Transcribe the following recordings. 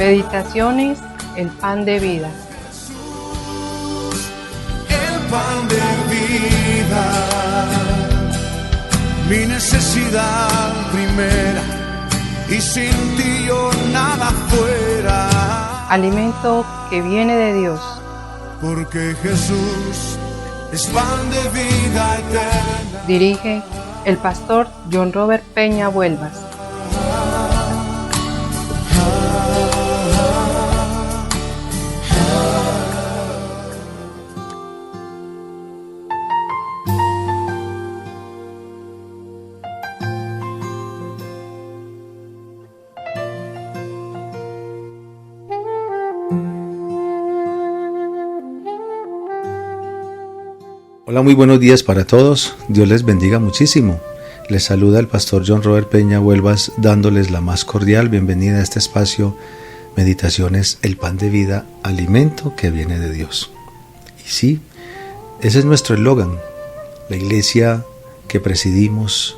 Meditaciones, el pan de vida. El pan de vida, mi necesidad primera, y sin ti yo nada fuera. Alimento que viene de Dios. Porque Jesús es pan de vida eterna. Dirige el pastor John Robert Peña Vuelvas. Hola, muy buenos días para todos. Dios les bendiga muchísimo. Les saluda el pastor John Robert Peña Vuelvas, dándoles la más cordial bienvenida a este espacio Meditaciones, el pan de vida, alimento que viene de Dios. Y sí, ese es nuestro eslogan. La iglesia que presidimos,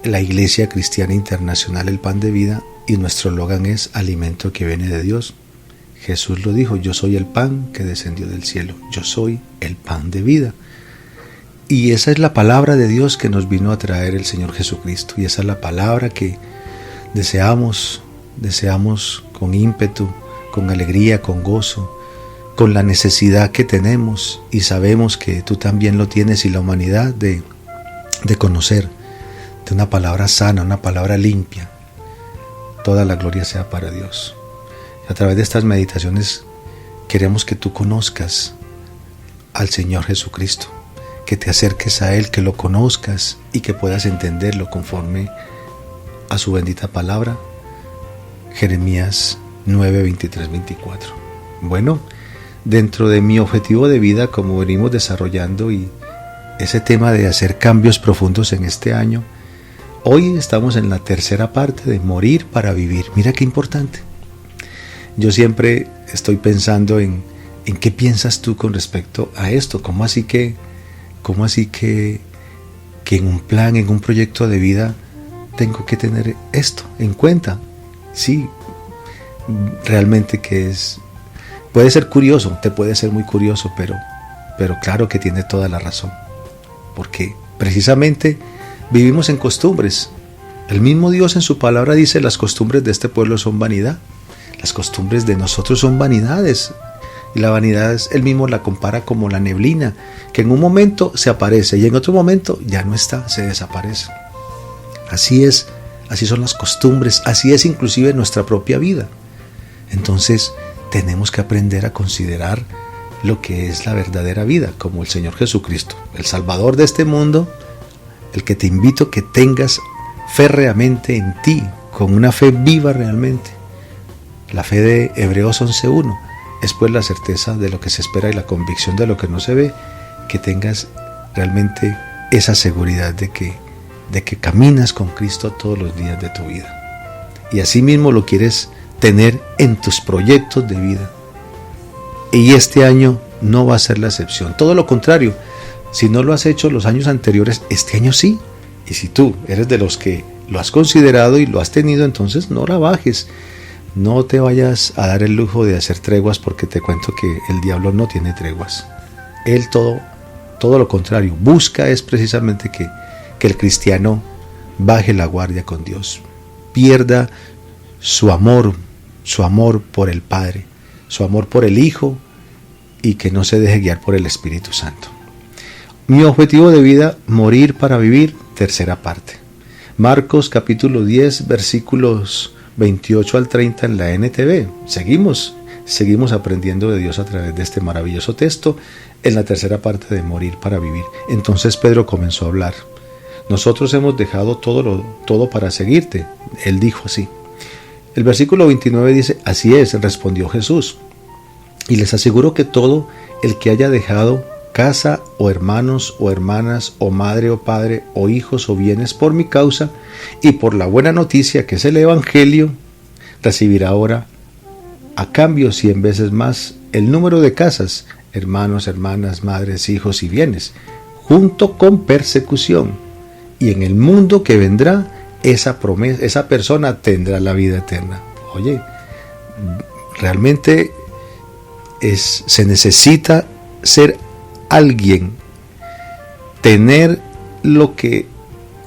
la Iglesia Cristiana Internacional, el pan de vida, y nuestro eslogan es alimento que viene de Dios. Jesús lo dijo: yo soy el pan que descendió del cielo, yo soy el pan de vida. Y esa es la palabra de Dios que nos vino a traer el Señor Jesucristo, y esa es la palabra que deseamos con ímpetu, con alegría, con gozo, con la necesidad que tenemos, y sabemos que tú también lo tienes, y la humanidad de conocer de una palabra sana, una palabra limpia. Toda la gloria sea para Dios. A través de estas meditaciones queremos que tú conozcas al Señor Jesucristo, que te acerques a Él, que lo conozcas y que puedas entenderlo conforme a su bendita palabra. Jeremías 9, 23, 24. Bueno, dentro de mi objetivo de vida, como venimos desarrollando, y ese tema de hacer cambios profundos en este año, hoy estamos en la tercera parte de morir para vivir. Mira qué importante. Yo siempre estoy pensando en qué piensas tú con respecto a esto. ¿Cómo así que en un plan, en un proyecto de vida, tengo que tener esto en cuenta? Sí, realmente puede ser curioso, te puede ser muy curioso, pero claro que tiene toda la razón. Porque precisamente vivimos en costumbres. El mismo Dios en su palabra dice: las costumbres de este pueblo son vanidad. Las costumbres de nosotros son vanidades, y la vanidad Él mismo la compara como la neblina, que en un momento se aparece y en otro momento ya no está, se desaparece. Así es, así son las costumbres, así es inclusive nuestra propia vida. Entonces tenemos que aprender a considerar lo que es la verdadera vida, como el Señor Jesucristo, el Salvador de este mundo, el que te invito a que tengas férreamente en ti, con una fe viva realmente. La fe de Hebreos 11.1 es pues la certeza de lo que se espera y la convicción de lo que no se ve, que tengas realmente esa seguridad de que caminas con Cristo todos los días de tu vida. Y así mismo lo quieres tener en tus proyectos de vida. Y este año no va a ser la excepción. Todo lo contrario, si no lo has hecho los años anteriores, este año sí. Y si tú eres de los que lo has considerado y lo has tenido, entonces no la bajes. No te vayas a dar el lujo de hacer treguas, porque te cuento que el diablo no tiene treguas. Él todo lo contrario, busca es precisamente que el cristiano baje la guardia con Dios, pierda su amor por el Padre, su amor por el Hijo, y que no se deje guiar por el Espíritu Santo. Mi objetivo de vida, morir para vivir, tercera parte. Marcos capítulo 10, versículos 28 al 30 en la NTV. Seguimos aprendiendo de Dios a través de este maravilloso texto en la tercera parte de morir para vivir. Entonces Pedro comenzó a hablar: nosotros hemos dejado todo para seguirte. Él dijo así. El versículo 29 dice: así es, respondió Jesús, y les aseguro que todo el que haya dejado casa o hermanos o hermanas o madre o padre o hijos o bienes por mi causa y por la buena noticia que es el Evangelio, recibirá ahora a cambio 100 veces más el número de casas, hermanos, hermanas, madres, hijos y bienes, junto con persecución. Y en el mundo que vendrá, esa persona tendrá la vida eterna. Oye, realmente se necesita ser alguien, tener lo que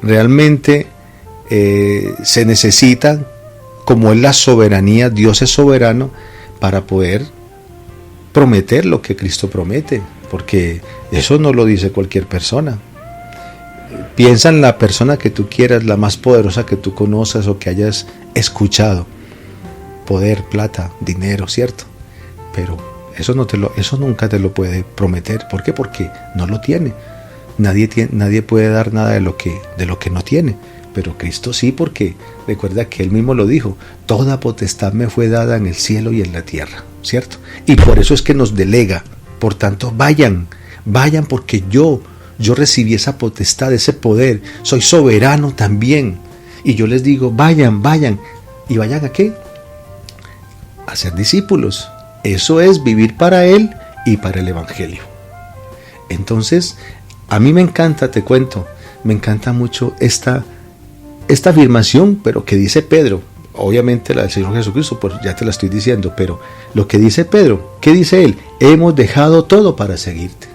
realmente se necesita, como es la soberanía. Dios es soberano para poder prometer lo que Cristo promete, porque eso no lo dice cualquier persona. Piensa en la persona que tú quieras, la más poderosa que tú conozcas o que hayas escuchado. Poder, plata, dinero, ¿cierto? Pero eso nunca te lo puede prometer. ¿Por qué? Porque no lo tiene. Nadie puede dar nada de lo que no tiene. Pero Cristo sí, porque recuerda que Él mismo lo dijo: toda potestad me fue dada en el cielo y en la tierra, ¿cierto? Y por eso es que nos delega. Por tanto, vayan porque yo recibí esa potestad, ese poder. Soy soberano también. Y yo les digo, vayan. ¿Y vayan a qué? A ser discípulos. Eso es vivir para Él y para el Evangelio. Entonces, a mí me encanta, te cuento, me encanta mucho esta afirmación, pero que dice Pedro. Obviamente la del Señor Jesucristo, pues ya te la estoy diciendo, pero lo que dice Pedro, ¿qué dice él? Hemos dejado todo para seguirte.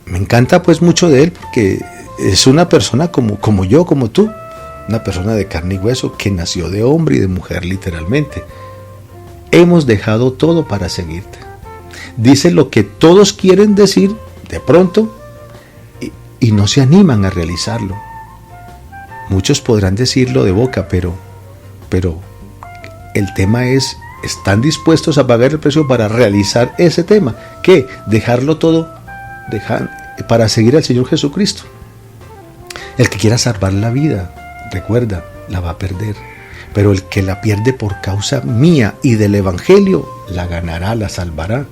Me encanta pues mucho de él, porque es una persona como yo, como tú, una persona de carne y hueso, que nació de hombre y de mujer literalmente. Hemos dejado todo para seguirte. Dice lo que todos quieren decir de pronto y no se animan a realizarlo. Muchos podrán decirlo de boca, pero el tema es, ¿están dispuestos a pagar el precio para realizar ese tema? ¿Qué? Dejarlo todo para seguir al Señor Jesucristo. El que quiera salvar la vida, recuerda, la va a perder. Pero el que la pierde por causa mía y del Evangelio, la ganará, la salvará.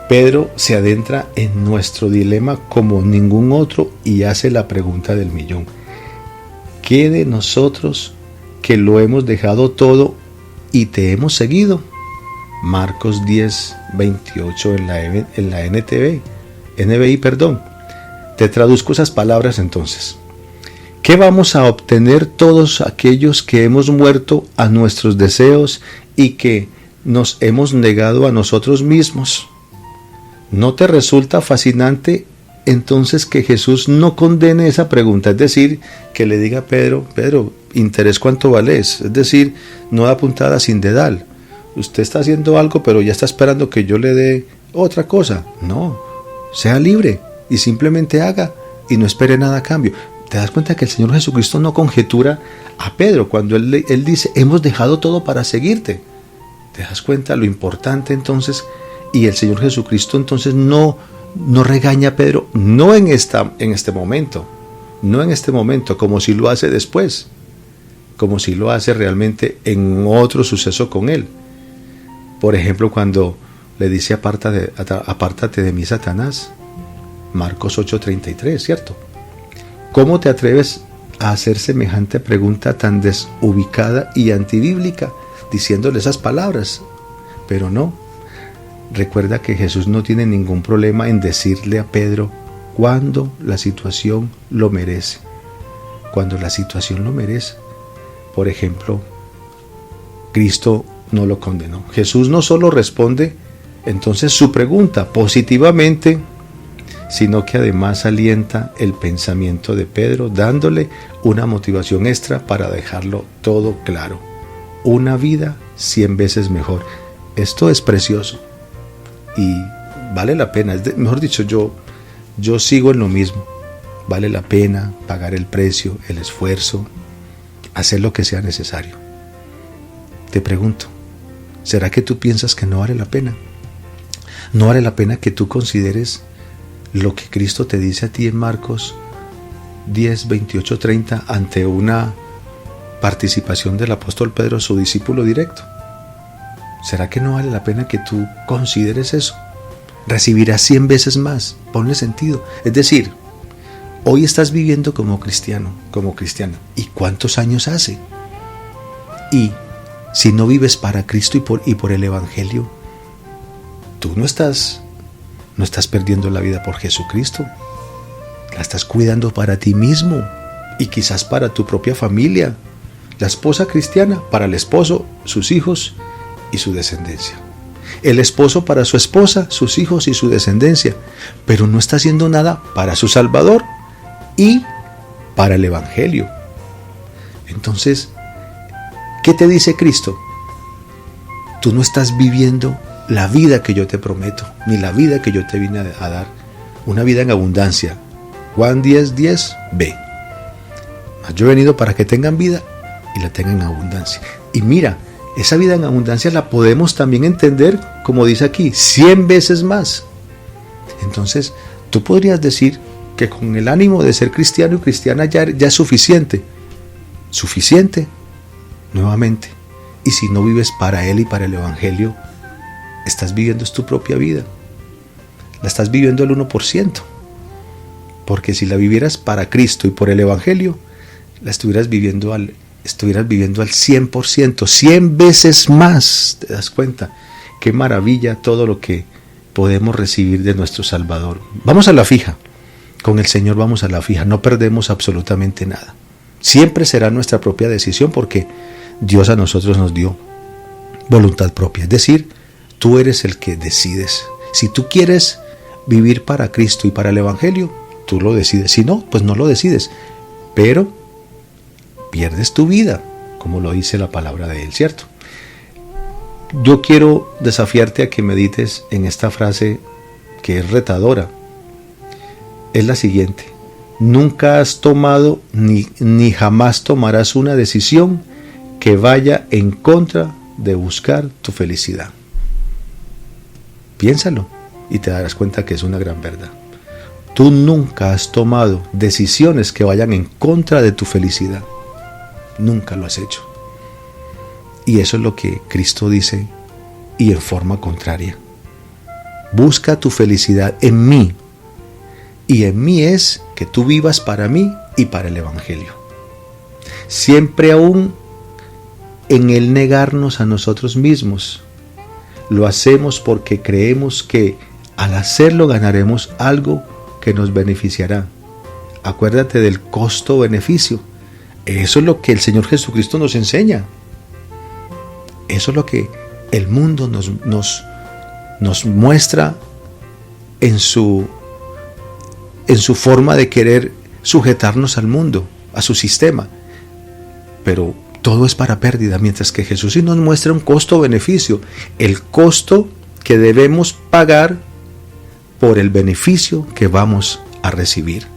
Pedro se adentra en nuestro dilema como ningún otro y hace la pregunta del millón. ¿Qué de nosotros que lo hemos dejado todo y te hemos seguido? Marcos 10, 28 en la NBI. Te traduzco esas palabras entonces. ¿Qué vamos a obtener todos aquellos que hemos muerto a nuestros deseos y que nos hemos negado a nosotros mismos? ¿No te resulta fascinante entonces que Jesús no condene esa pregunta? Es decir, que le diga a Pedro, interés cuánto vales. Es decir, no da puntada sin dedal. Usted está haciendo algo, pero ya está esperando que yo le dé otra cosa. No, sea libre y simplemente haga y no espere nada a cambio. Te das cuenta que el Señor Jesucristo no conjetura a Pedro cuando él dice, hemos dejado todo para seguirte. Te das cuenta lo importante entonces, y el Señor Jesucristo entonces no regaña a Pedro, no en este momento, como si lo hace después, como si lo hace realmente en otro suceso con él. Por ejemplo, cuando le dice apártate de mí, Satanás, Marcos 8:33, ¿cierto? ¿Cómo te atreves a hacer semejante pregunta tan desubicada y antibíblica, diciéndole esas palabras? Pero no. Recuerda que Jesús no tiene ningún problema en decirle a Pedro cuando la situación lo merece. Cuando la situación lo merece. Por ejemplo, Cristo no lo condenó. Jesús no solo responde entonces su pregunta positivamente, sino que además alienta el pensamiento de Pedro, dándole una motivación extra para dejarlo todo claro. Una vida 100 veces mejor. Esto es precioso y vale la pena. Mejor dicho, yo sigo en lo mismo. Vale la pena pagar el precio, el esfuerzo, hacer lo que sea necesario. Te pregunto, ¿será que tú piensas que no vale la pena? ¿No vale la pena que tú consideres lo que Cristo te dice a ti en Marcos 10, 28, 30 ante una participación del apóstol Pedro, su discípulo directo? ¿Será que no vale la pena que tú consideres eso? Recibirás 100 veces más. Ponle sentido. Es decir, hoy estás viviendo como cristiano, como cristiana. ¿Y cuántos años hace? Y si no vives para Cristo y por el Evangelio, tú no estás perdiendo la vida por Jesucristo. La estás cuidando para ti mismo y quizás para tu propia familia. La esposa cristiana, para el esposo, sus hijos y su descendencia. El esposo para su esposa, sus hijos y su descendencia, pero no está haciendo nada para su Salvador y para el Evangelio. Entonces, ¿qué te dice Cristo? Tú no estás viviendo la vida que yo te prometo, ni la vida que yo te vine a dar, una vida en abundancia. Juan 10:10b. Yo he venido para que tengan vida y la tengan en abundancia. Y mira, esa vida en abundancia la podemos también entender, como dice aquí, 100 veces más. Entonces, tú podrías decir que con el ánimo de ser cristiano y cristiana ya es suficiente. Suficiente, nuevamente. Y si no vives para Él y para el Evangelio, estás viviendo tu propia vida. La estás viviendo al 1%. Porque si la vivieras para Cristo y por el Evangelio, la estuvieras viviendo al 100%, 100 veces más. ¿Te das cuenta? Qué maravilla todo lo que podemos recibir de nuestro Salvador. Vamos a la fija. Con el Señor vamos a la fija. No perdemos absolutamente nada. Siempre será nuestra propia decisión porque Dios a nosotros nos dio voluntad propia. Es decir, tú eres el que decides. Si tú quieres vivir para Cristo y para el Evangelio, tú lo decides. Si no, pues no lo decides. Pero pierdes tu vida, como lo dice la palabra de Él, ¿cierto? Yo quiero desafiarte a que medites en esta frase que es retadora. Es la siguiente: nunca has tomado ni jamás tomarás una decisión que vaya en contra de buscar tu felicidad. Piénsalo y te darás cuenta que es una gran verdad. Tú nunca has tomado decisiones que vayan en contra de tu felicidad. Nunca lo has hecho. Y eso es lo que Cristo dice, y en forma contraria. Busca tu felicidad en mí. Y en mí es que tú vivas para mí y para el Evangelio. Siempre aún en el negarnos a nosotros mismos, lo hacemos porque creemos que al hacerlo ganaremos algo que nos beneficiará. Acuérdate del costo-beneficio. Eso es lo que el Señor Jesucristo nos enseña. Eso es lo que el mundo nos muestra en su forma de querer sujetarnos al mundo, a su sistema. Pero todo es para pérdida, mientras que Jesús sí nos muestra un costo-beneficio. El costo que debemos pagar por el beneficio que vamos a recibir.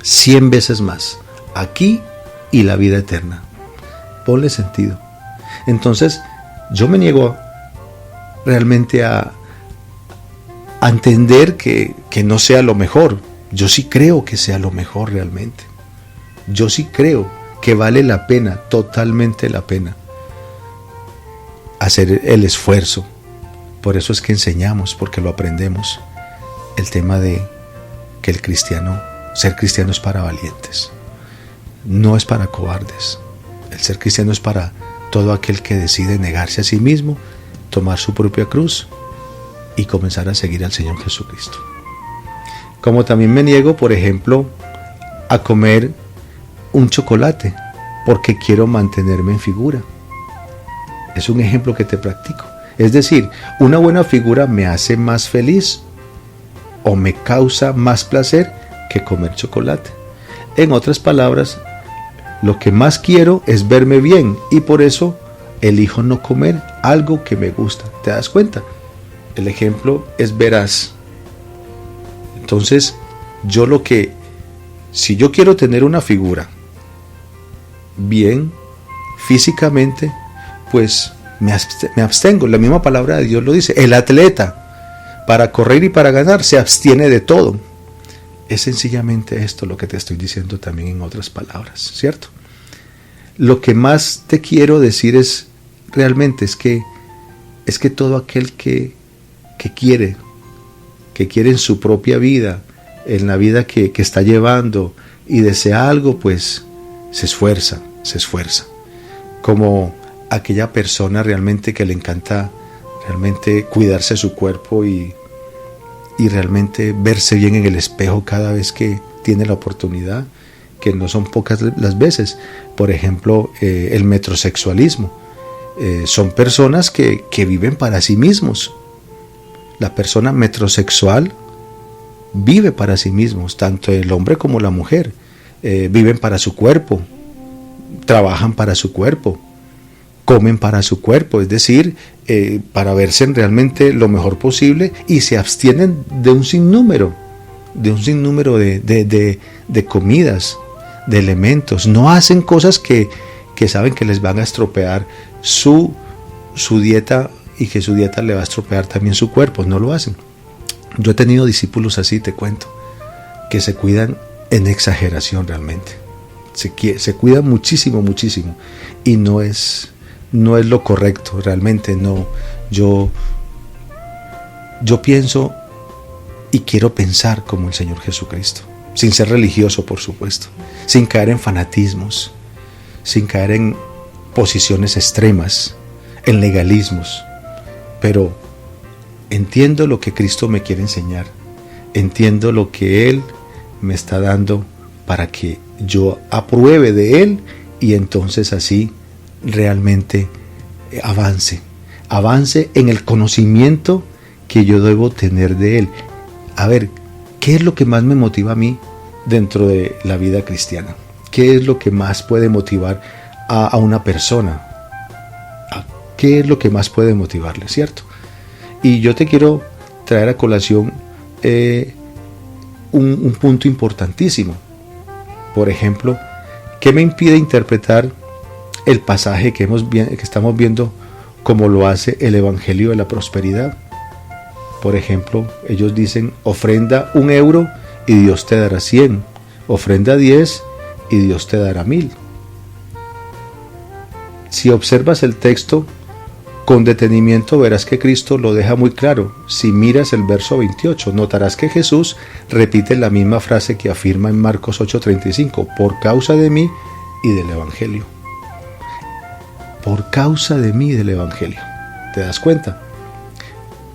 100 veces más. Aquí y la vida eterna. Ponle sentido. Entonces, yo me niego realmente a entender que no sea lo mejor. Yo sí creo que sea lo mejor realmente. Yo sí creo que vale la pena, totalmente la pena, hacer el esfuerzo. Por eso es que enseñamos, porque lo aprendemos, el tema de que ser cristiano es para valientes. No es para cobardes. El ser cristiano es para todo aquel que decide negarse a sí mismo, tomar su propia cruz y comenzar a seguir al Señor Jesucristo. Como también me niego, por ejemplo, a comer un chocolate porque quiero mantenerme en figura. Es un ejemplo que te practico. Es decir, una buena figura me hace más feliz o me causa más placer que comer chocolate. En otras palabras, lo que más quiero es verme bien y por eso elijo no comer algo que me gusta. ¿Te das cuenta? El ejemplo es veraz. Entonces, si yo quiero tener una figura bien físicamente, pues me abstengo. La misma palabra de Dios lo dice. El atleta, para correr y para ganar, se abstiene de todo. Es sencillamente esto lo que te estoy diciendo también en otras palabras, ¿cierto? Lo que más te quiero decir es que todo aquel que quiere en su propia vida, en la vida que está llevando y desea algo, pues se esfuerza. Como aquella persona realmente que le encanta realmente cuidarse su cuerpo y realmente verse bien en el espejo cada vez que tiene la oportunidad, que no son pocas las veces. Por ejemplo, el metrosexualismo. son personas que viven para sí mismos. La persona metrosexual vive para sí mismos, tanto el hombre como la mujer. Viven para su cuerpo, trabajan para su cuerpo, comen para su cuerpo, es decir, para verse realmente lo mejor posible, y se abstienen de un sinnúmero de comidas, de elementos. No hacen cosas que saben que les van a estropear su dieta, y que su dieta le va a estropear también su cuerpo. No lo hacen. Yo he tenido discípulos así, te cuento, que se cuidan en exageración realmente. Se cuidan muchísimo, y no es lo correcto, realmente no. Yo pienso y quiero pensar como el Señor Jesucristo, sin ser religioso, por supuesto, sin caer en fanatismos, sin caer en posiciones extremas, en legalismos, pero entiendo lo que Cristo me quiere enseñar, entiendo lo que Él me está dando para que yo apruebe de Él, y entonces así realmente avance en el conocimiento que yo debo tener de Él. A ver, ¿qué es lo que más me motiva a mí dentro de la vida cristiana? ¿Qué es lo que más puede motivar a una persona? ¿Qué es lo que más puede motivarle, cierto? Y yo te quiero traer a colación un punto importantísimo. Por ejemplo, ¿qué me impide interpretar el pasaje que estamos viendo como lo hace el Evangelio de la Prosperidad? Por ejemplo, ellos dicen: ofrenda 1 euro y Dios te dará 100, ofrenda 10 y Dios te dará 1000. Si observas el texto con detenimiento, verás que Cristo lo deja muy claro. Si miras el verso 28, notarás que Jesús repite la misma frase que afirma en Marcos 8:35, por causa de mí y del Evangelio. Por causa de mí y del Evangelio. ¿Te das cuenta?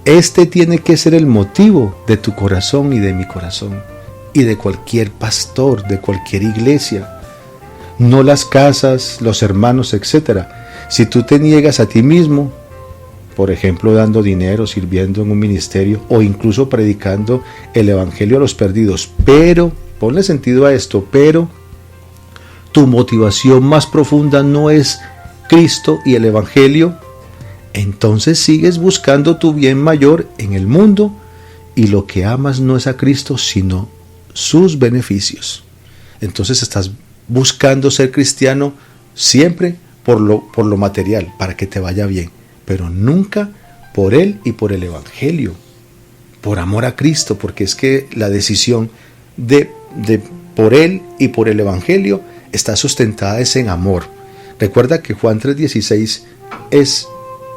Este tiene que ser el motivo de tu corazón y de mi corazón, y de cualquier pastor, de cualquier iglesia. No las casas, los hermanos, etc. Si tú te niegas a ti mismo, por ejemplo, dando dinero, sirviendo en un ministerio, o incluso predicando el Evangelio a los perdidos, pero, ponle sentido a esto, pero tu motivación más profunda no es Cristo y el Evangelio, entonces sigues buscando tu bien mayor en el mundo, y lo que amas no es a Cristo, sino sus beneficios. Entonces estás buscando ser cristiano siempre por lo material, para que te vaya bien, pero nunca por Él y por el Evangelio, por amor a Cristo, porque es que la decisión de por Él y por el Evangelio está sustentada en amor. Recuerda que Juan 3:16 es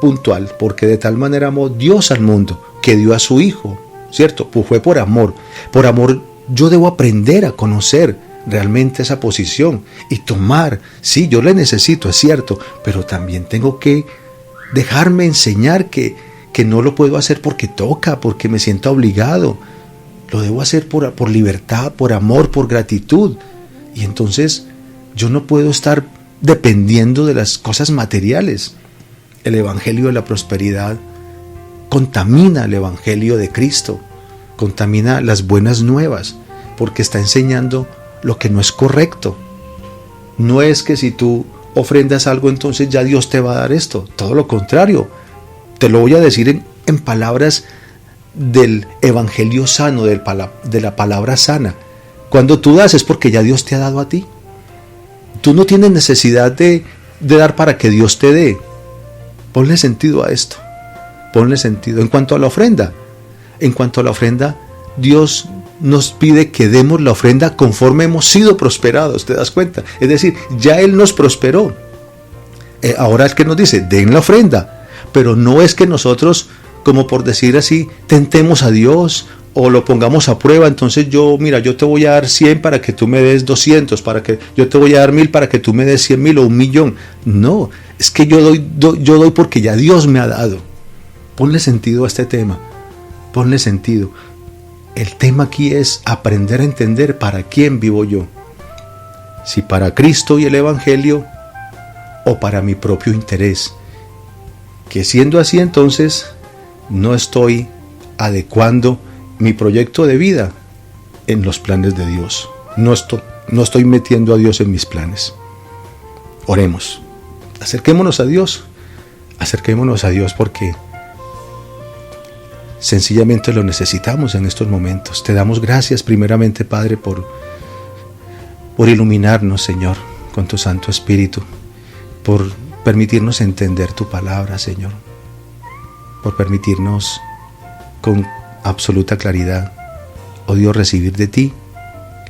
puntual, porque de tal manera amó Dios al mundo, que dio a su Hijo, ¿cierto? Pues fue por amor. Por amor yo debo aprender a conocer realmente esa posición y tomar, sí, yo le necesito, es cierto, pero también tengo que dejarme enseñar que no lo puedo hacer porque toca, porque me siento obligado. Lo debo hacer por libertad, por amor, por gratitud. Y entonces yo no puedo estar dependiendo de las cosas materiales. El Evangelio de la Prosperidad contamina el Evangelio de Cristo, contamina las buenas nuevas, porque está enseñando lo que no es correcto. No es que si tú ofrendas algo, entonces ya Dios te va a dar esto. Todo lo contrario. Te lo voy a decir en palabras del Evangelio sano, de la palabra sana. Cuando tú das es porque ya Dios te ha dado a ti. Tú no tienes necesidad de dar para que Dios te dé. Ponle sentido a esto. Ponle sentido. En cuanto a la ofrenda, Dios nos pide que demos la ofrenda conforme hemos sido prosperados, ¿te das cuenta? Es decir, ya Él nos prosperó. Ahora es que nos dice, den la ofrenda, pero no es que nosotros, como por decir así, tentemos a Dios o lo pongamos a prueba. Entonces yo te voy a dar 100 para que tú me des 200, yo te voy a dar 1000 para que tú me des 100,000 o 1,000,000. No, es que yo doy porque ya Dios me ha dado. Ponle sentido a este tema, ponle sentido. El tema aquí es aprender a entender para quién vivo yo. Si para Cristo y el Evangelio o para mi propio interés. que siendo así entonces no estoy adecuando mi proyecto de vida en los planes de Dios. No estoy metiendo a Dios en mis planes. Oremos. Acerquémonos a Dios porque sencillamente lo necesitamos en estos momentos. Te damos gracias primeramente, Padre, por iluminarnos, Señor, con tu Santo Espíritu, por permitirnos entender tu palabra, Señor, por permitirnos con absoluta claridad, oh Dios, recibir de ti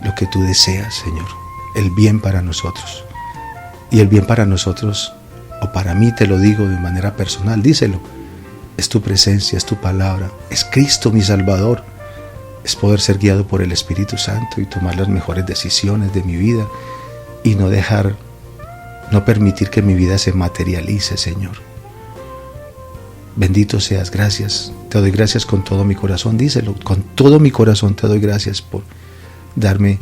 lo que tú deseas, Señor, el bien para nosotros. Y el bien para nosotros, o para mí te lo digo de manera personal, díselo, es tu presencia, es tu palabra, es Cristo mi Salvador, es poder ser guiado por el Espíritu Santo y tomar las mejores decisiones de mi vida y no permitir que mi vida se materialice, Señor. Bendito seas, gracias, te doy gracias con todo mi corazón, díselo, con todo mi corazón te doy gracias por darme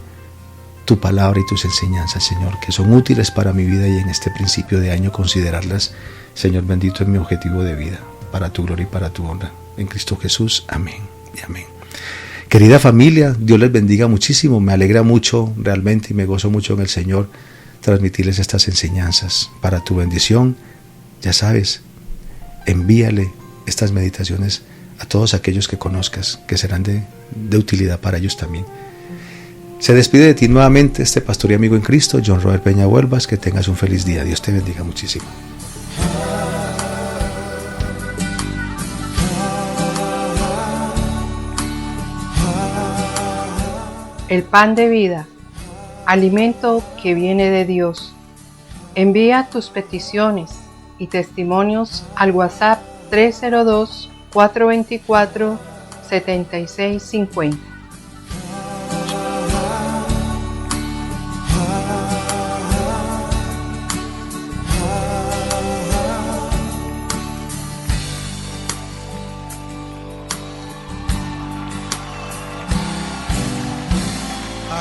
tu palabra y tus enseñanzas, Señor, que son útiles para mi vida y en este principio de año considerarlas, Señor bendito, en mi objetivo de vida, para tu gloria y para tu honra. En Cristo Jesús, amén y amén. Querida familia, Dios les bendiga muchísimo, me alegra mucho realmente y me gozo mucho en el Señor transmitirles estas enseñanzas para tu bendición. Ya sabes, envíale estas meditaciones a todos aquellos que conozcas, que serán de utilidad para ellos también. Se despide de ti nuevamente este pastor y amigo en Cristo, John Robert Peña Huelvas. Que tengas un feliz día. Dios te bendiga muchísimo. El pan de vida, alimento que viene de Dios. Envía tus peticiones y testimonios al WhatsApp 302-424-7650.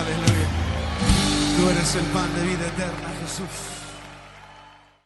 Aleluya. Tú eres el pan de vida eterna, Jesús.